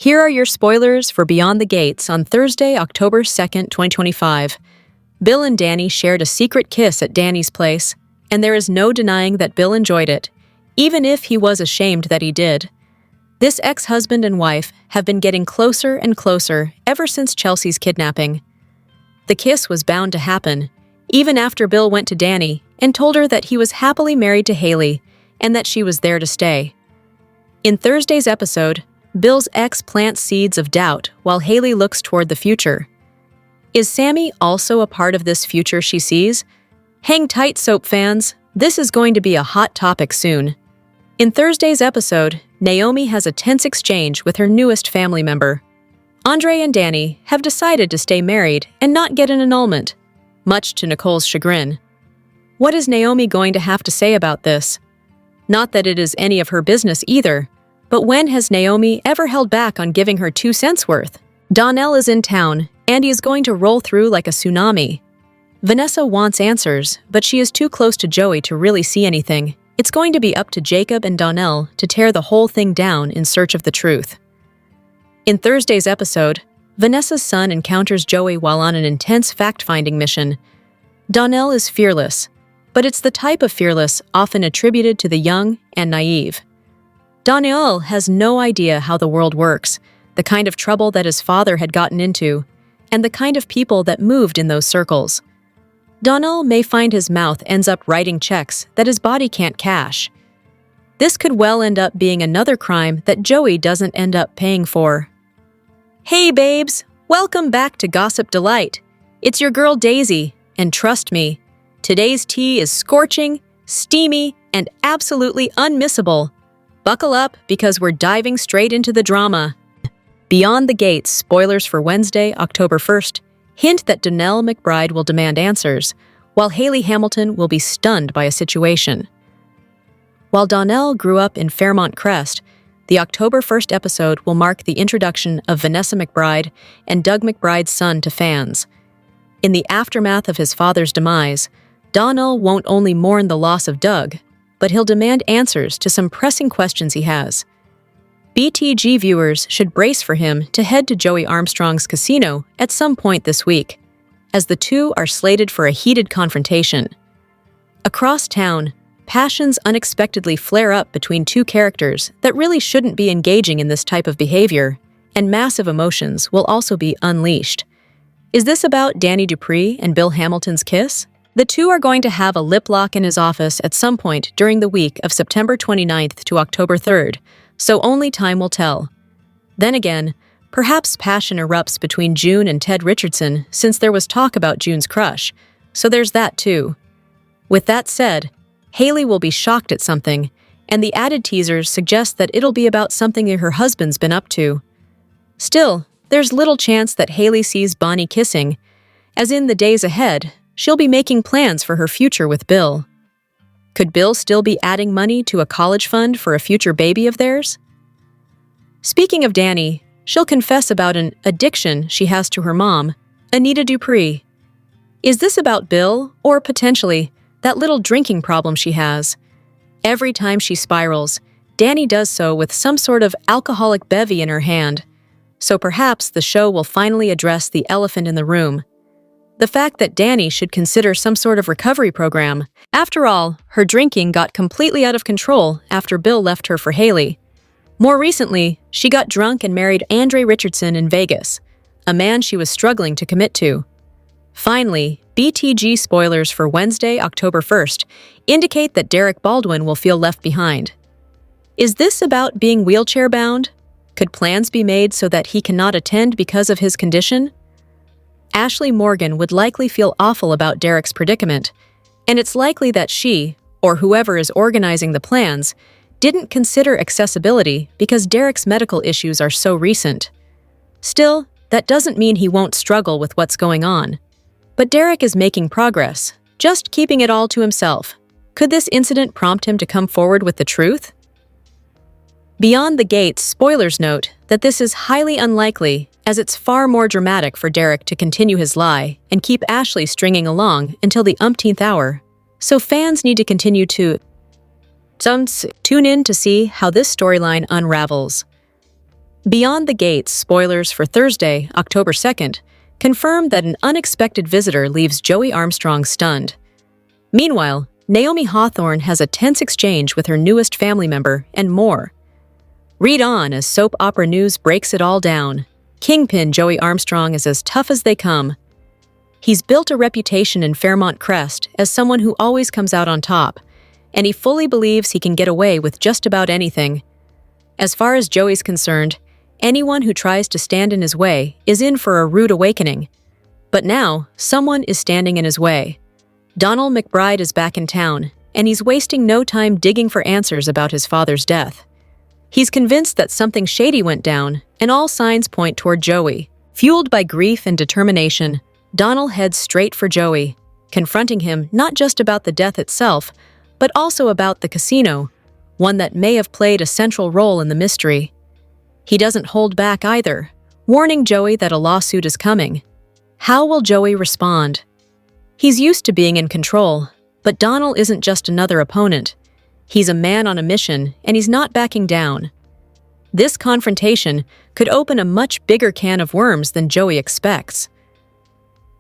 Here are your spoilers for Beyond the Gates on Thursday, October 2nd, 2025. Bill and Danny shared a secret kiss at Danny's place, and there is no denying that Bill enjoyed it, even if he was ashamed that he did. This ex-husband and wife have been getting closer and closer ever since Chelsea's kidnapping. The kiss was bound to happen, even after Bill went to Danny and told her that he was happily married to Haley and that she was there to stay. In Thursday's episode, Bill's ex plants seeds of doubt while Haley looks toward the future. Is Sammy also a part of this future she sees? Hang tight, soap fans. This is going to be a hot topic soon. In Thursday's episode, Naomi has a tense exchange with her newest family member. Andre and Danny have decided to stay married and not get an annulment, much to Nicole's chagrin. What is Naomi going to have to say about this? Not that it is any of her business either, but when has Naomi ever held back on giving her 2 cents worth? Donnel is in town, and he is going to roll through like a tsunami. Vanessa wants answers, but she is too close to Joey to really see anything. It's going to be up to Jacob and Donnel to tear the whole thing down in search of the truth. In Thursday's episode, Vanessa's son encounters Joey while on an intense fact-finding mission. Donnel is fearless, but it's the type of fearless often attributed to the young and naive. Donnel has no idea how the world works, the kind of trouble that his father had gotten into, and the kind of people that moved in those circles. Donnel may find his mouth ends up writing checks that his body can't cash. This could well end up being another crime that Joey doesn't end up paying for. Hey babes, welcome back to Gossip Delight. It's your girl Daisy, and trust me, today's tea is scorching, steamy, and absolutely unmissable. Buckle up because we're diving straight into the drama. Beyond the Gates spoilers for Wednesday, October 1st, hint that Donnel McBride will demand answers, while Haley Hamilton will be stunned by a situation. While Donnel grew up in Fairmont Crest, the October 1st episode will mark the introduction of Vanessa McBride and Doug McBride's son to fans. In the aftermath of his father's demise, Donnel won't only mourn the loss of Doug, but he'll demand answers to some pressing questions he has. BTG viewers should brace for him to head to Joey Armstrong's casino at some point this week, as the two are slated for a heated confrontation. Across town, passions unexpectedly flare up between two characters that really shouldn't be engaging in this type of behavior, and massive emotions will also be unleashed. Is this about Danny Dupree and Bill Hamilton's kiss? The two are going to have a lip lock in his office at some point during the week of September 29th to October 3rd, so only time will tell. Then again, perhaps passion erupts between June and Ted Richardson since there was talk about June's crush, so there's that too. With that said, Haley will be shocked at something, and the added teasers suggest that it'll be about something her husband's been up to. Still, there's little chance that Haley sees Bonnie kissing, as in the days ahead, she'll be making plans for her future with Bill. Could Bill still be adding money to a college fund for a future baby of theirs? Speaking of Danny, she'll confess about an addiction she has to her mom, Anita Dupree. Is this about Bill, or potentially that little drinking problem she has? Every time she spirals, Danny does so with some sort of alcoholic bevy in her hand, so perhaps the show will finally address the elephant in the room. The fact that Danny should consider some sort of recovery program. After all, her drinking got completely out of control after Bill left her for Haley. More recently, she got drunk and married Andre Richardson in Vegas, a man she was struggling to commit to. Finally, BTG spoilers for Wednesday, October 1st, indicate that Derek Baldwin will feel left behind. Is this about being wheelchair-bound? Could plans be made so that he cannot attend because of his condition? Ashley Morgan would likely feel awful about Derek's predicament, and it's likely that she, or whoever is organizing the plans, didn't consider accessibility because Derek's medical issues are so recent. Still, that doesn't mean he won't struggle with what's going on. But Derek is making progress, just keeping it all to himself. Could this incident prompt him to come forward with the truth? Beyond the Gates spoilers note that this is highly unlikely, as it's far more dramatic for Derek to continue his lie and keep Ashley stringing along until the umpteenth hour. So fans need to continue to tune in to see how this storyline unravels. Beyond the Gates spoilers for Thursday, October 2nd, confirm that an unexpected visitor leaves Joey Armstrong stunned. Meanwhile, Naomi Hawthorne has a tense exchange with her newest family member, and more. Read on as soap opera news breaks it all down. Kingpin Joey Armstrong is as tough as they come. He's built a reputation in Fairmont Crest as someone who always comes out on top, and he fully believes he can get away with just about anything. As far as Joey's concerned, anyone who tries to stand in his way is in for a rude awakening. But now, someone is standing in his way. Donnel McBride is back in town, and he's wasting no time digging for answers about his father's death. He's convinced that something shady went down, and all signs point toward Joey. Fueled by grief and determination, Donnel heads straight for Joey, confronting him not just about the death itself, but also about the casino, one that may have played a central role in the mystery. He doesn't hold back either, warning Joey that a lawsuit is coming. How will Joey respond? He's used to being in control, but Donnel isn't just another opponent. He's a man on a mission, and he's not backing down. This confrontation could open a much bigger can of worms than Joey expects.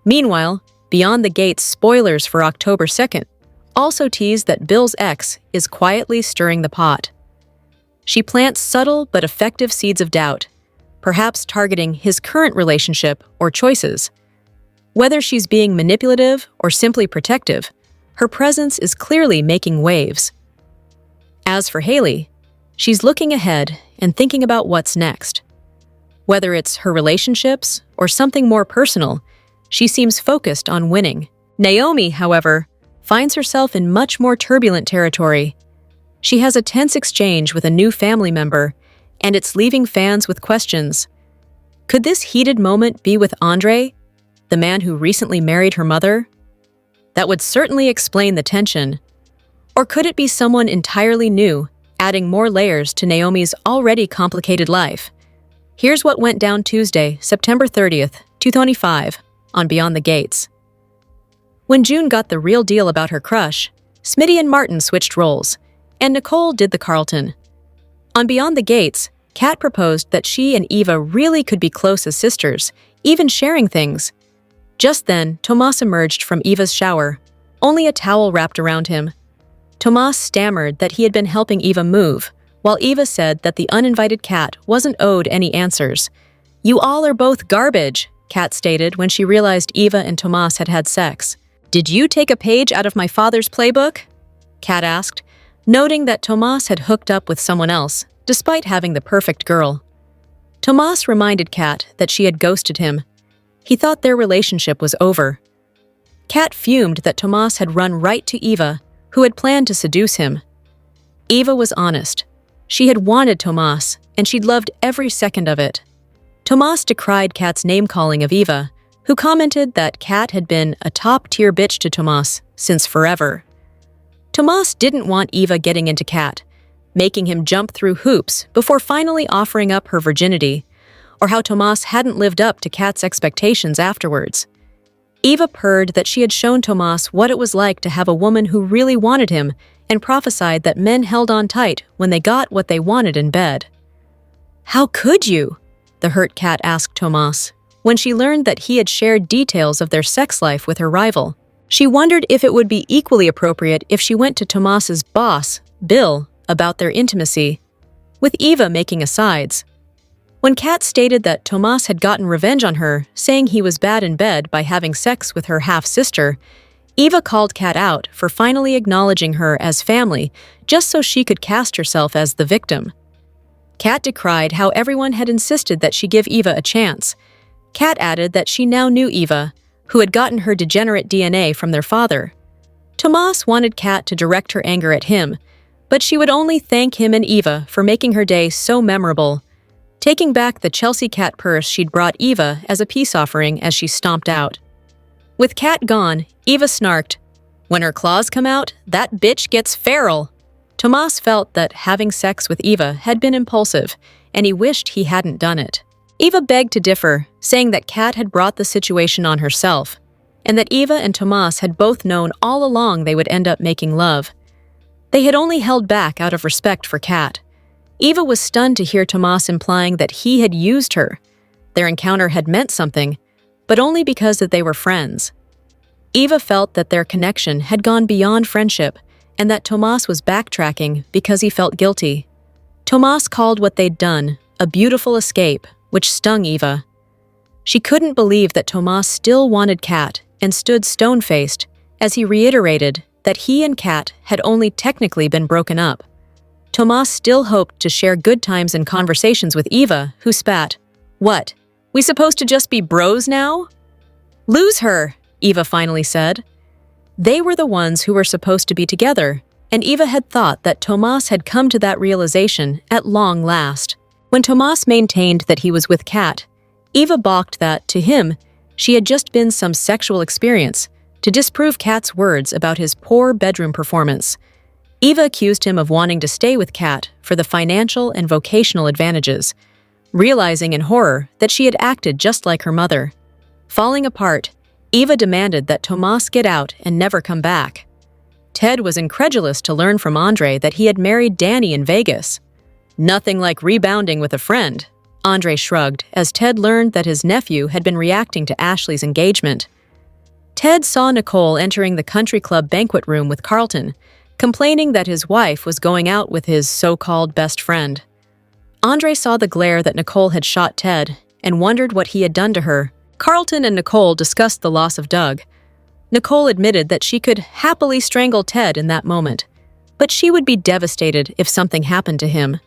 Meanwhile, Beyond the Gates spoilers for October 2nd also tease that Bill's ex is quietly stirring the pot. She plants subtle but effective seeds of doubt, perhaps targeting his current relationship or choices. Whether she's being manipulative or simply protective, her presence is clearly making waves. As for Haley, she's looking ahead and thinking about what's next. Whether it's her relationships or something more personal, she seems focused on winning. Naomi, however, finds herself in much more turbulent territory. She has a tense exchange with a new family member, and it's leaving fans with questions. Could this heated moment be with Andre, the man who recently married her mother? That would certainly explain the tension. Or could it be someone entirely new, adding more layers to Naomi's already complicated life? Here's what went down Tuesday, September 30th, 2025, on Beyond the Gates. When June got the real deal about her crush, Smitty and Martin switched roles, and Nicole did the Carlton. On Beyond the Gates, Kat proposed that she and Eva really could be close as sisters, even sharing things. Just then, Tomas emerged from Eva's shower, only a towel wrapped around him. Tomas stammered that he had been helping Eva move, while Eva said that the uninvited Kat wasn't owed any answers. "You all are both garbage," Kat stated when she realized Eva and Tomas had had sex. "Did you take a page out of my father's playbook?" Kat asked, noting that Tomas had hooked up with someone else, despite having the perfect girl. Tomas reminded Kat that she had ghosted him. He thought their relationship was over. Kat fumed that Tomas had run right to Eva, who had planned to seduce him. Eva was honest. She had wanted Tomas, and she'd loved every second of it. Tomas decried Kat's name-calling of Eva, who commented that Kat had been a top-tier bitch to Tomas since forever. Tomas didn't want Eva getting into Kat, making him jump through hoops before finally offering up her virginity, or how Tomas hadn't lived up to Kat's expectations afterwards. Eva purred that she had shown Tomas what it was like to have a woman who really wanted him and prophesied that men held on tight when they got what they wanted in bed. "How could you?" the hurt Kat asked Tomas, when she learned that he had shared details of their sex life with her rival. She wondered if it would be equally appropriate if she went to Tomas's boss, Bill, about their intimacy, with Eva making asides. When Kat stated that Tomas had gotten revenge on her, saying he was bad in bed by having sex with her half-sister, Eva called Kat out for finally acknowledging her as family just so she could cast herself as the victim. Kat decried how everyone had insisted that she give Eva a chance. Kat added that she now knew Eva, who had gotten her degenerate DNA from their father. Tomas wanted Kat to direct her anger at him, but she would only thank him and Eva for making her day so memorable, taking back the Chelsea cat purse she'd brought Eva as a peace offering as she stomped out. With Kat gone, Eva snarked, "When her claws come out, that bitch gets feral." Tomas felt that having sex with Eva had been impulsive, and he wished he hadn't done it. Eva begged to differ, saying that Kat had brought the situation on herself, and that Eva and Tomas had both known all along they would end up making love. They had only held back out of respect for Kat. Eva was stunned to hear Tomas implying that he had used her. Their encounter had meant something, but only because that they were friends. Eva felt that their connection had gone beyond friendship and that Tomas was backtracking because he felt guilty. Tomas called what they'd done a beautiful escape, which stung Eva. She couldn't believe that Tomas still wanted Kat and stood stone-faced as he reiterated that he and Kat had only technically been broken up. Tomas still hoped to share good times and conversations with Eva, who spat, "What? We supposed to just be bros now?" "Lose her," Eva finally said. They were the ones who were supposed to be together, and Eva had thought that Tomas had come to that realization at long last. When Tomas maintained that he was with Kat, Eva balked that, to him, she had just been some sexual experience, to disprove Kat's words about his poor bedroom performance. Eva accused him of wanting to stay with Kat for the financial and vocational advantages, realizing in horror that she had acted just like her mother. Falling apart, Eva demanded that Tomas get out and never come back. Ted was incredulous to learn from Andre that he had married Danny in Vegas. "Nothing like rebounding with a friend," Andre shrugged as Ted learned that his nephew had been reacting to Ashley's engagement. Ted saw Nicole entering the country club banquet room with Carlton, complaining that his wife was going out with his so-called best friend. Andre saw the glare that Nicole had shot Ted and wondered what he had done to her. Carlton and Nicole discussed the loss of Doug. Nicole admitted that she could happily strangle Ted in that moment, but she would be devastated if something happened to him.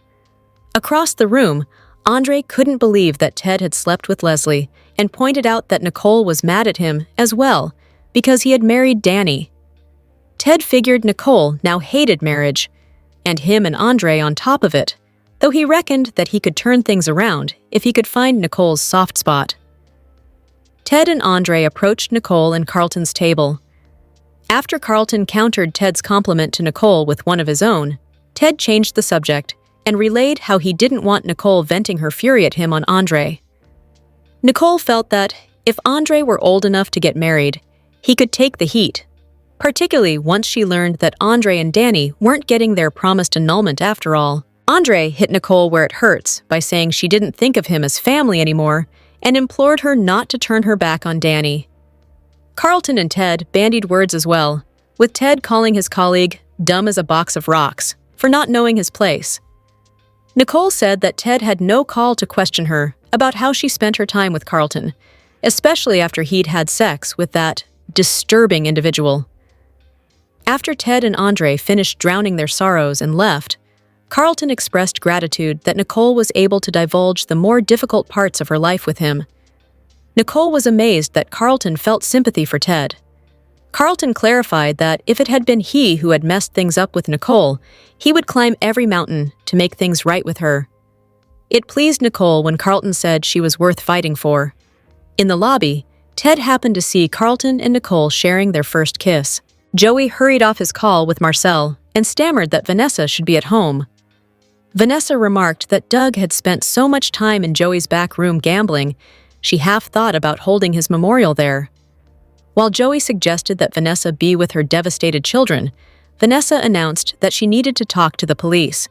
Across the room, Andre couldn't believe that Ted had slept with Leslie and pointed out that Nicole was mad at him as well because he had married Danny. Ted figured Nicole now hated marriage, and him and Andre on top of it, though he reckoned that he could turn things around if he could find Nicole's soft spot. Ted and Andre approached Nicole and Carlton's table. After Carlton countered Ted's compliment to Nicole with one of his own, Ted changed the subject and relayed how he didn't want Nicole venting her fury at him on Andre. Nicole felt that, if Andre were old enough to get married, he could take the heat, particularly once she learned that Andre and Danny weren't getting their promised annulment after all. Andre hit Nicole where it hurts by saying she didn't think of him as family anymore and implored her not to turn her back on Danny. Carlton and Ted bandied words as well, with Ted calling his colleague dumb as a box of rocks for not knowing his place. Nicole said that Ted had no call to question her about how she spent her time with Carlton, especially after he'd had sex with that disturbing individual. After Ted and Andre finished drowning their sorrows and left, Carlton expressed gratitude that Nicole was able to divulge the more difficult parts of her life with him. Nicole was amazed that Carlton felt sympathy for Ted. Carlton clarified that if it had been he who had messed things up with Nicole, he would climb every mountain to make things right with her. It pleased Nicole when Carlton said she was worth fighting for. In the lobby, Ted happened to see Carlton and Nicole sharing their first kiss. Joey hurried off his call with Marcel and stammered that Vanessa should be at home. Vanessa remarked that Doug had spent so much time in Joey's back room gambling, she half thought about holding his memorial there. While Joey suggested that Vanessa be with her devastated children, Vanessa announced that she needed to talk to the police.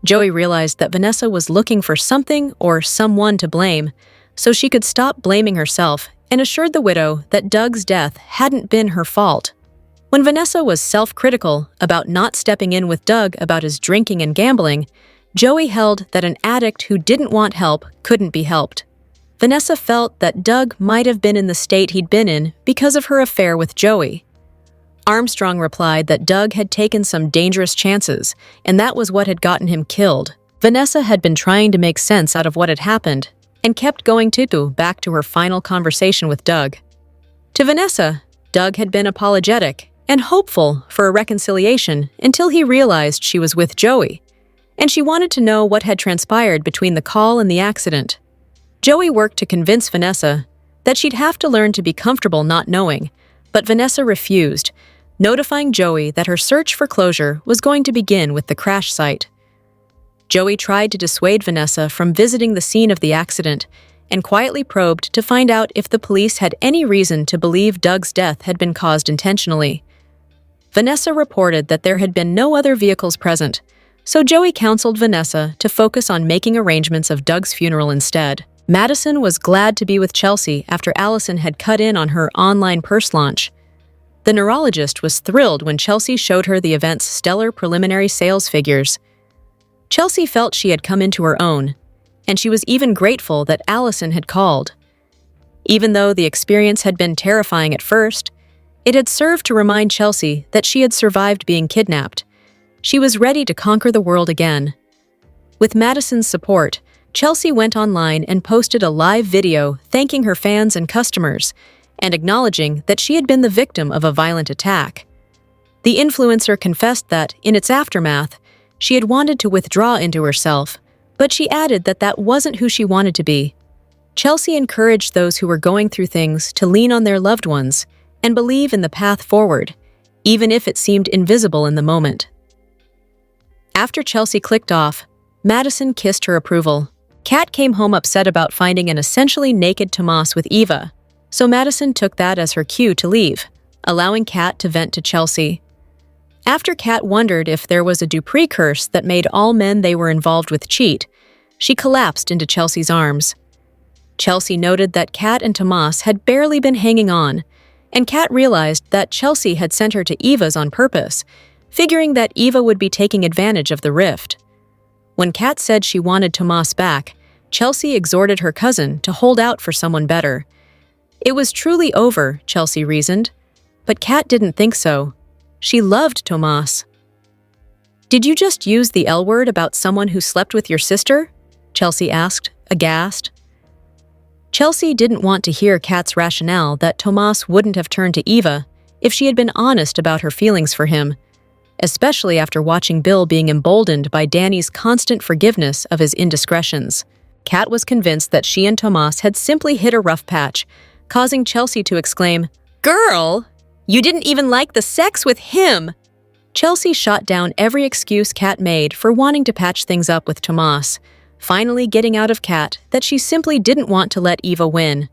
Joey realized that Vanessa was looking for something or someone to blame, so she could stop blaming herself and assured the widow that Doug's death hadn't been her fault. When Vanessa was self-critical about not stepping in with Doug about his drinking and gambling, Joey held that an addict who didn't want help couldn't be helped. Vanessa felt that Doug might have been in the state he'd been in because of her affair with Joey. Armstrong replied that Doug had taken some dangerous chances, and that was what had gotten him killed. Vanessa had been trying to make sense out of what had happened, and kept going back to her final conversation with Doug. To Vanessa, Doug had been apologetic and hopeful for a reconciliation until he realized she was with Joey, and she wanted to know what had transpired between the call and the accident. Joey worked to convince Vanessa that she'd have to learn to be comfortable not knowing, but Vanessa refused, notifying Joey that her search for closure was going to begin with the crash site. Joey tried to dissuade Vanessa from visiting the scene of the accident and quietly probed to find out if the police had any reason to believe Doug's death had been caused intentionally. Vanessa reported that there had been no other vehicles present, So Joey counseled Vanessa to focus on making arrangements of Doug's funeral instead. Madison was glad to be with Chelsea after Allison had cut in on her online purse launch. The neurologist was thrilled when Chelsea showed her the event's stellar preliminary sales figures. Chelsea felt she had come into her own, and she was even grateful that Allison had called. Even though the experience had been terrifying at first, it had served to remind Chelsea that she had survived being kidnapped. She was ready to conquer the world again. With Madison's support, Chelsea went online and posted a live video thanking her fans and customers, and acknowledging that she had been the victim of a violent attack. The influencer confessed that, in its aftermath, she had wanted to withdraw into herself, but she added that that wasn't who she wanted to be. Chelsea encouraged those who were going through things to lean on their loved ones and believe in the path forward, even if it seemed invisible in the moment. After Chelsea clicked off, Madison kissed her approval. Kat came home upset about finding an essentially naked Tomas with Eva, so Madison took that as her cue to leave, allowing Kat to vent to Chelsea. After Kat wondered if there was a Dupree curse that made all men they were involved with cheat, she collapsed into Chelsea's arms. Chelsea noted that Kat and Tomas had barely been hanging on, and Kat realized that Chelsea had sent her to Eva's on purpose, figuring that Eva would be taking advantage of the rift. When Kat said she wanted Tomas back, Chelsea exhorted her cousin to hold out for someone better. It was truly over, Chelsea reasoned, but Kat didn't think so. She loved Tomas. "Did you just use the L word about someone who slept with your sister?" Chelsea asked, aghast. Chelsea didn't want to hear Kat's rationale that Tomas wouldn't have turned to Eva if she had been honest about her feelings for him, especially after watching Bill being emboldened by Danny's constant forgiveness of his indiscretions. Kat was convinced that she and Tomas had simply hit a rough patch, causing Chelsea to exclaim, "Girl, you didn't even like the sex with him!" Chelsea shot down every excuse Kat made for wanting to patch things up with Tomas, finally getting out of Kat that she simply didn't want to let Eva win.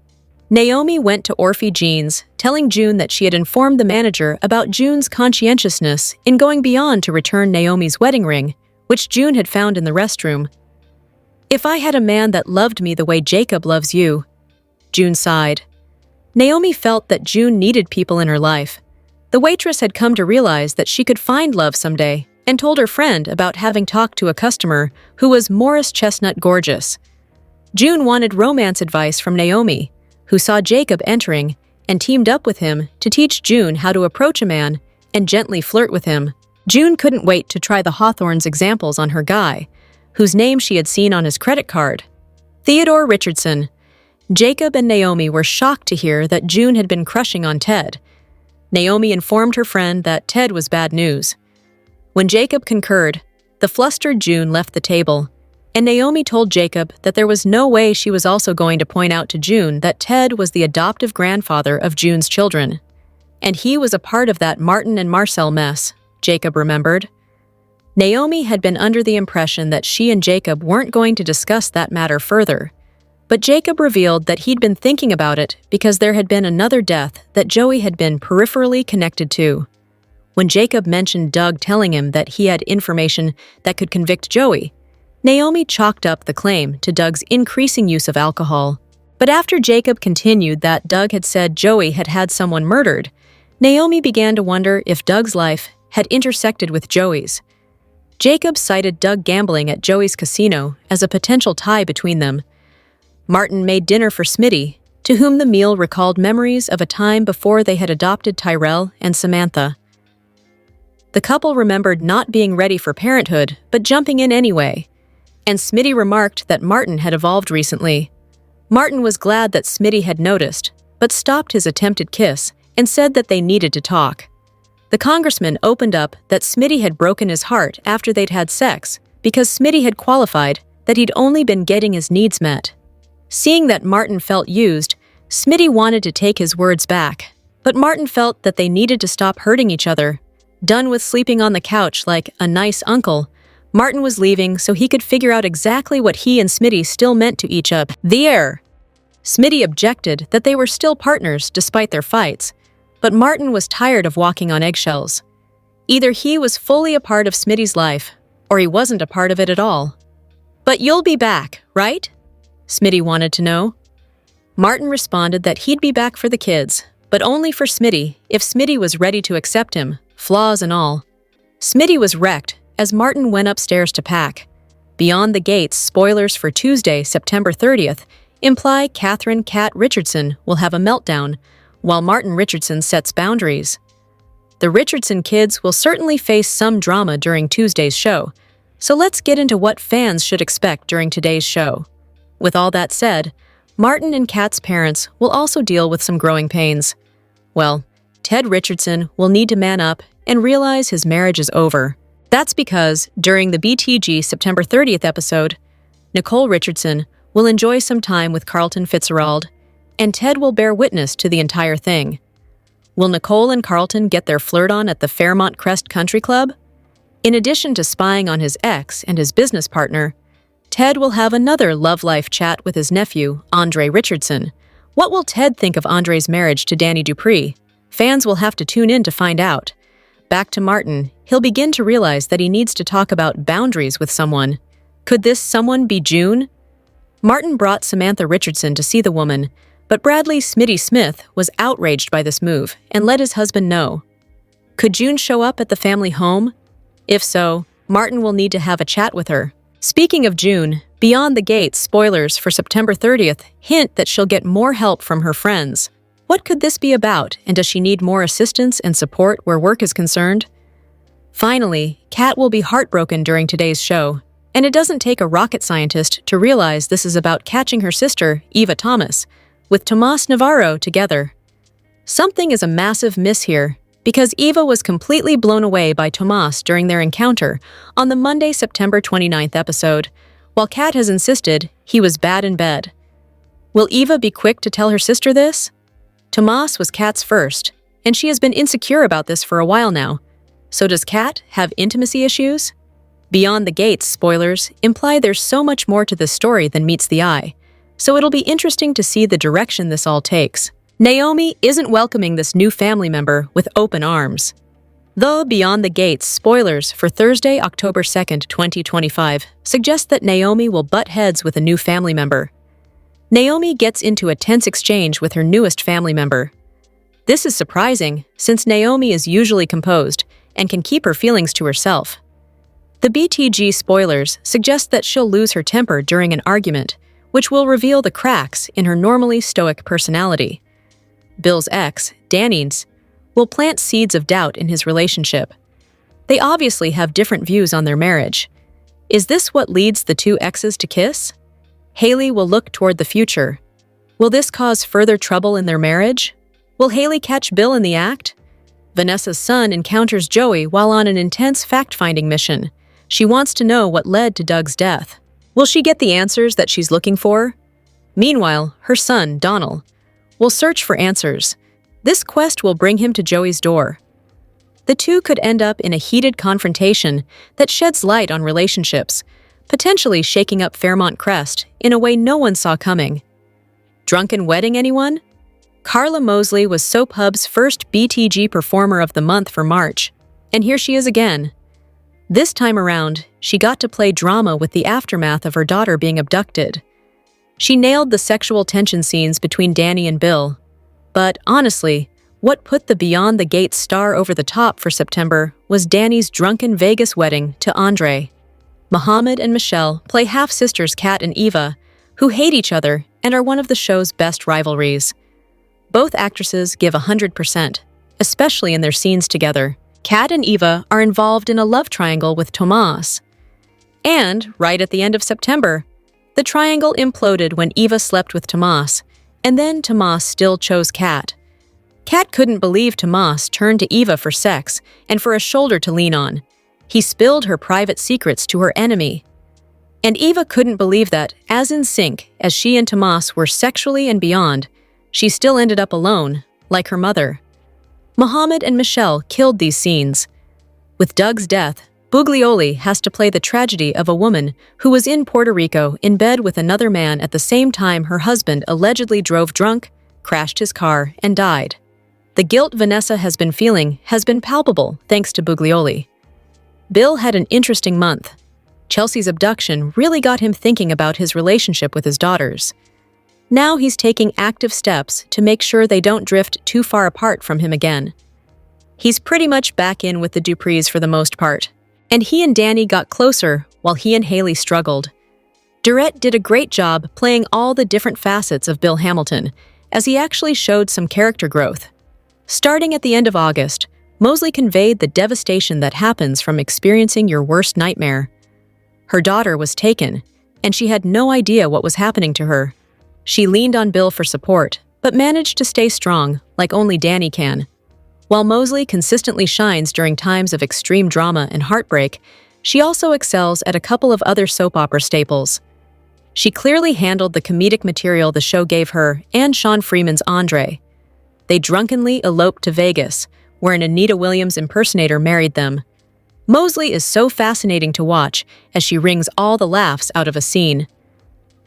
Naomi went to Orphe Jeans, telling June that she had informed the manager about June's conscientiousness in going beyond to return Naomi's wedding ring, which June had found in the restroom. "If I had a man that loved me the way Jacob loves you," June sighed. Naomi felt that June needed people in her life. The waitress had come to realize that she could find love someday, and told her friend about having talked to a customer who was Morris Chestnut gorgeous. June wanted romance advice from Naomi, who saw Jacob entering and teamed up with him to teach June how to approach a man and gently flirt with him. June couldn't wait to try the Hawthorne's examples on her guy, whose name she had seen on his credit card. Theodore Richardson. Jacob and Naomi were shocked to hear that June had been crushing on Ted. Naomi informed her friend that Ted was bad news. When Jacob concurred, the flustered June left the table, and Naomi told Jacob that there was no way she was also going to point out to June that Ted was the adoptive grandfather of June's children. And he was a part of that Martin and Marcel mess, Jacob remembered. Naomi had been under the impression that she and Jacob weren't going to discuss that matter further, but Jacob revealed that he'd been thinking about it because there had been another death that Joey had been peripherally connected to. When Jacob mentioned Doug telling him that he had information that could convict Joey, Naomi chalked up the claim to Doug's increasing use of alcohol. But after Jacob continued that Doug had said Joey had had someone murdered, Naomi began to wonder if Doug's life had intersected with Joey's. Jacob cited Doug gambling at Joey's casino as a potential tie between them. Martin made dinner for Smitty, to whom the meal recalled memories of a time before they had adopted Tyrell and Samantha. The couple remembered not being ready for parenthood, but jumping in anyway, and Smitty remarked that Martin had evolved recently. Martin was glad that Smitty had noticed, but stopped his attempted kiss and said that they needed to talk. The congressman opened up that Smitty had broken his heart after they'd had sex because Smitty had qualified that he'd only been getting his needs met. Seeing that Martin felt used, Smitty wanted to take his words back, but Martin felt that they needed to stop hurting each other. Done with sleeping on the couch like a nice uncle, Martin was leaving so he could figure out exactly what he and Smitty still meant to each other. The air. Smitty objected that they were still partners despite their fights, but Martin was tired of walking on eggshells. Either he was fully a part of Smitty's life, or he wasn't a part of it at all. "But you'll be back, right?" Smitty wanted to know. Martin responded that he'd be back for the kids, but only for Smitty if Smitty was ready to accept him, flaws and all. Smitty was wrecked as Martin went upstairs to pack. Beyond the Gates spoilers for Tuesday, September 30th, imply Catherine "Cat" Richardson will have a meltdown, while Martin Richardson sets boundaries. The Richardson kids will certainly face some drama during Tuesday's show, so let's get into what fans should expect during today's show. With all that said, Martin and Kat's parents will also deal with some growing pains. Well, Ted Richardson will need to man up and realize his marriage is over. That's because, during the BTG September 30th episode, Nicole Richardson will enjoy some time with Carlton Fitzgerald, and Ted will bear witness to the entire thing. Will Nicole and Carlton get their flirt on at the Fairmont Crest Country Club? In addition to spying on his ex and his business partner, Ted will have another love life chat with his nephew, Andre Richardson. What will Ted think of Andre's marriage to Danny Dupree? Fans will have to tune in to find out. Back to Martin, he'll begin to realize that he needs to talk about boundaries with someone. Could this someone be June? Martin brought Samantha Richardson to see the woman, but Bradley "Smitty" Smith was outraged by this move and let his husband know. Could June show up at the family home? If so, Martin will need to have a chat with her. Speaking of June, Beyond the Gates spoilers for September 30th hint that she'll get more help from her friends. What could this be about, and does she need more assistance and support where work is concerned? Finally, Kat will be heartbroken during today's show, and it doesn't take a rocket scientist to realize this is about catching her sister, Eva Thomas, with Tomas Navarro together. Something is a massive miss here, because Eva was completely blown away by Tomas during their encounter on the Monday, September 29th episode, while Kat has insisted he was bad in bed. Will Eva be quick to tell her sister this? Tomas was Kat's first, and she has been insecure about this for a while now. So does Kat have intimacy issues? Beyond the Gates spoilers imply there's so much more to this story than meets the eye, so it'll be interesting to see the direction this all takes. Naomi isn't welcoming this new family member with open arms. The Beyond the Gates spoilers for Thursday, October 2nd, 2025 suggest that Naomi will butt heads with a new family member. Naomi gets into a tense exchange with her newest family member. This is surprising, since Naomi is usually composed and can keep her feelings to herself. The BTG spoilers suggest that she'll lose her temper during an argument, which will reveal the cracks in her normally stoic personality. Bill's ex, Danny's, will plant seeds of doubt in his relationship. They obviously have different views on their marriage. Is this what leads the two exes to kiss? Haley will look toward the future. Will this cause further trouble in their marriage? Will Haley catch Bill in the act? Vanessa's son encounters Joey while on an intense fact-finding mission. She wants to know what led to Doug's death. Will she get the answers that she's looking for? Meanwhile, her son, Donnel, will search for answers. This quest will bring him to Joey's door. The two could end up in a heated confrontation that sheds light on relationships, potentially shaking up Fairmont Crest in a way no one saw coming. Drunken wedding, anyone? Carla Mosley was Soap Hub's first BTG Performer of the Month for March, and here she is again. This time around, she got to play drama with the aftermath of her daughter being abducted. She nailed the sexual tension scenes between Danny and Bill. But honestly, what put the Beyond the Gates star over the top for September was Danny's drunken Vegas wedding to Andre. Mohammed and Michelle play half-sisters Kat and Eva, who hate each other and are one of the show's best rivalries. Both actresses give 100%, especially in their scenes together. Kat and Eva are involved in a love triangle with Tomas. And, right at the end of September, the triangle imploded when Eva slept with Tomas, and then Tomas still chose Kat. Kat couldn't believe Tomas turned to Eva for sex and for a shoulder to lean on. He spilled her private secrets to her enemy. And Eva couldn't believe that, as in sync as she and Tomas were sexually and beyond, she still ended up alone, like her mother. Mohammed and Michelle killed these scenes. With Doug's death, Buglioli has to play the tragedy of a woman who was in Puerto Rico in bed with another man at the same time her husband allegedly drove drunk, crashed his car, and died. The guilt Vanessa has been feeling has been palpable thanks to Buglioli. Bill had an interesting month. Chelsea's abduction really got him thinking about his relationship with his daughters. Now he's taking active steps to make sure they don't drift too far apart from him again. He's pretty much back in with the Duprees for the most part, and he and Danny got closer while he and Haley struggled. Durrett did a great job playing all the different facets of Bill Hamilton, as he actually showed some character growth. Starting at the end of August, Mosley conveyed the devastation that happens from experiencing your worst nightmare. Her daughter was taken, and she had no idea what was happening to her. She leaned on Bill for support, but managed to stay strong, like only Danny can. While Mosley consistently shines during times of extreme drama and heartbreak, she also excels at a couple of other soap opera staples. She clearly handled the comedic material the show gave her and Sean Freeman's Andre. They drunkenly eloped to Vegas, where an Anita Williams impersonator married them. Mosley is so fascinating to watch as she wrings all the laughs out of a scene.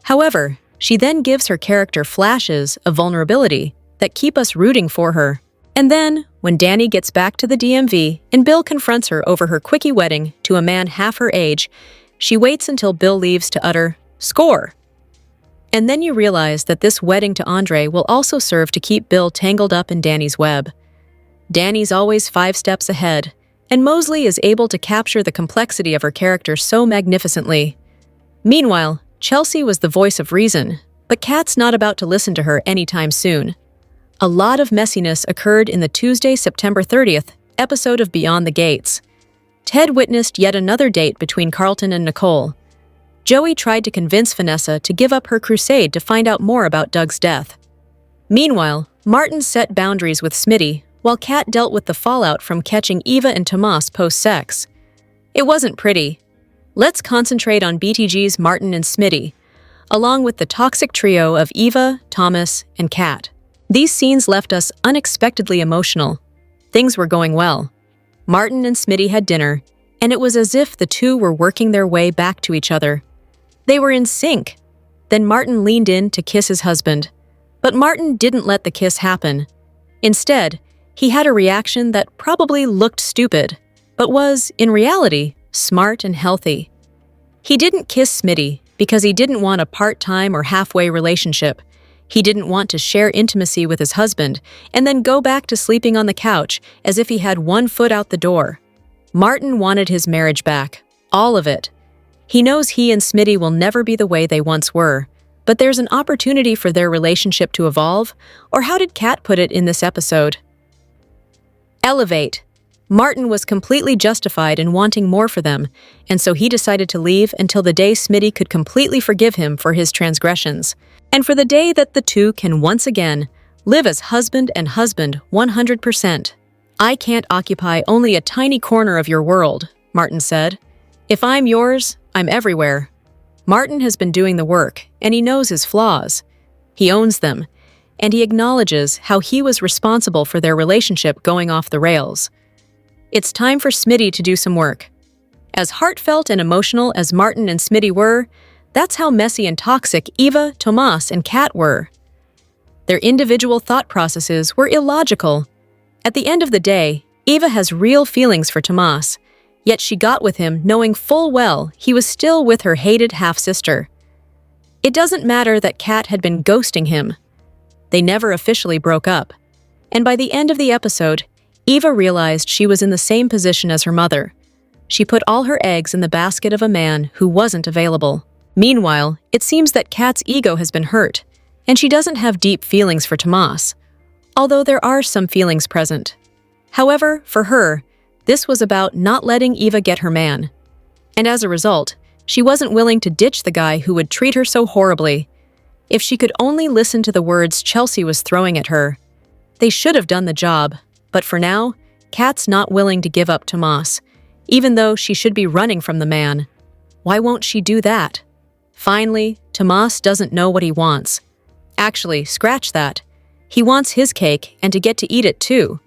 However, she then gives her character flashes of vulnerability that keep us rooting for her. And then, when Danny gets back to the DMV and Bill confronts her over her quickie wedding to a man half her age, she waits until Bill leaves to utter, "Score!" And then you realize that this wedding to Andre will also serve to keep Bill tangled up in Danny's web. Danny's always 5 steps ahead, and Mosley is able to capture the complexity of her character so magnificently. Meanwhile, Chelsea was the voice of reason, but Kat's not about to listen to her anytime soon. A lot of messiness occurred in the Tuesday, September 30th episode of Beyond the Gates. Ted witnessed yet another date between Carlton and Nicole. Joey tried to convince Vanessa to give up her crusade to find out more about Doug's death. Meanwhile, Martin set boundaries with Smitty, while Kat dealt with the fallout from catching Eva and Tomas post-sex. It wasn't pretty. Let's concentrate on BTG's Martin and Smitty, along with the toxic trio of Eva, Tomas, and Kat. These scenes left us unexpectedly emotional. Things were going well. Martin and Smitty had dinner, and it was as if the two were working their way back to each other. They were in sync. Then Martin leaned in to kiss his husband. But Martin didn't let the kiss happen. Instead, he had a reaction that probably looked stupid, but was, in reality, smart and healthy. He didn't kiss Smitty because he didn't want a part-time or halfway relationship. He didn't want to share intimacy with his husband and then go back to sleeping on the couch as if he had one foot out the door. Martin wanted his marriage back, all of it. He knows he and Smitty will never be the way they once were, but there's an opportunity for their relationship to evolve, or how did Kat put it in this episode? Elevate. Martin was completely justified in wanting more for them, and so he decided to leave until the day Smitty could completely forgive him for his transgressions, and for the day that the two can once again live as husband and husband 100%. "I can't occupy only a tiny corner of your world," Martin said. "If I'm yours, I'm everywhere." Martin has been doing the work, and he knows his flaws. He owns them, and he acknowledges how he was responsible for their relationship going off the rails. It's time for Smitty to do some work. As heartfelt and emotional as Martin and Smitty were, that's how messy and toxic Eva, Tomas, and Kat were. Their individual thought processes were illogical. At the end of the day, Eva has real feelings for Tomas, yet she got with him knowing full well he was still with her hated half-sister. It doesn't matter that Kat had been ghosting him. They never officially broke up, and by the end of the episode, Eva realized she was in the same position as her mother. She put all her eggs in the basket of a man who wasn't available. Meanwhile, it seems that Kat's ego has been hurt, and she doesn't have deep feelings for Tomas, although there are some feelings present. However, for her, this was about not letting Eva get her man. And as a result, she wasn't willing to ditch the guy who would treat her so horribly. If she could only listen to the words Chelsea was throwing at her. They should have done the job, but for now, Kat's not willing to give up Tomas, even though she should be running from the man. Why won't she do that? Finally, Tomas doesn't know what he wants. Actually, scratch that. He wants his cake and to get to eat it too.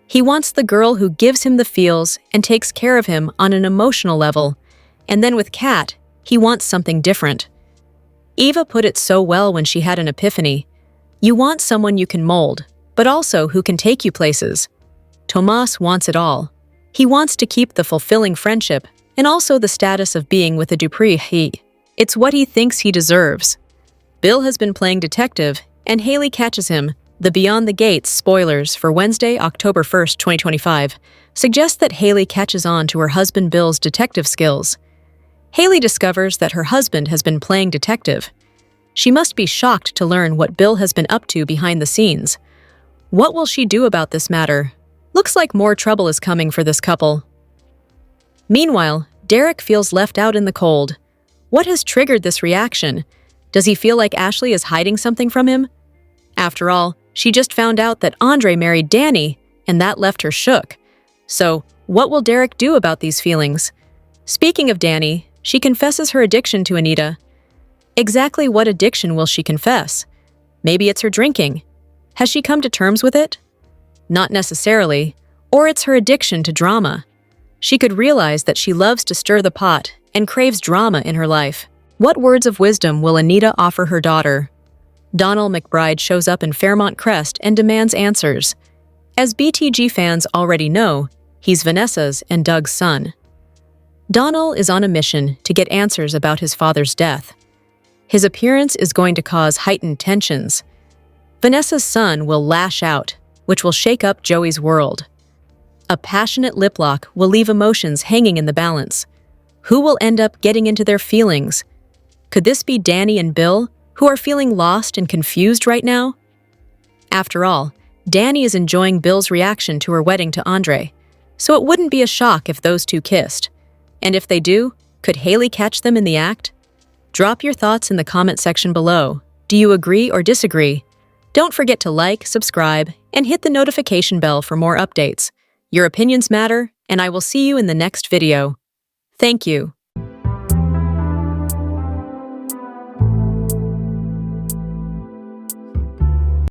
He wants the girl who gives him the feels and takes care of him on an emotional level. And then with Kat, he wants something different. Eva put it so well when she had an epiphany. You want someone you can mold, but also who can take you places. Tomas wants it all. He wants to keep the fulfilling friendship and also the status of being with a Dupree. It's what he thinks he deserves. Bill has been playing detective, and Haley catches him. The Beyond the Gates spoilers for Wednesday, October 1st, 2025, suggest that Haley catches on to her husband Bill's detective skills. Haley discovers that her husband has been playing detective. She must be shocked to learn what Bill has been up to behind the scenes. What will she do about this matter? Looks like more trouble is coming for this couple. Meanwhile, Derek feels left out in the cold. What has triggered this reaction? Does he feel like Ashley is hiding something from him? After all, she just found out that Andre married Danny, and that left her shook. So, what will Derek do about these feelings? Speaking of Danny, she confesses her addiction to Anita. Exactly what addiction will she confess? Maybe it's her drinking. Has she come to terms with it? Not necessarily. Or it's her addiction to drama. She could realize that she loves to stir the pot and craves drama in her life. What words of wisdom will Anita offer her daughter? Donnel McBride shows up in Fairmont Crest and demands answers. As BTG fans already know, he's Vanessa's and Doug's son. Donnel is on a mission to get answers about his father's death. His appearance is going to cause heightened tensions. Vanessa's son will lash out, which will shake up Joey's world. A passionate lip lock will leave emotions hanging in the balance. Who will end up getting into their feelings? Could this be Danny and Bill, who are feeling lost and confused right now? After all, Danny is enjoying Bill's reaction to her wedding to Andre, so it wouldn't be a shock if those two kissed. And if they do, could Haley catch them in the act? Drop your thoughts in the comment section below. Do you agree or disagree? Don't forget to like, subscribe, and hit the notification bell for more updates. Your opinions matter, and I will see you in the next video. Thank you.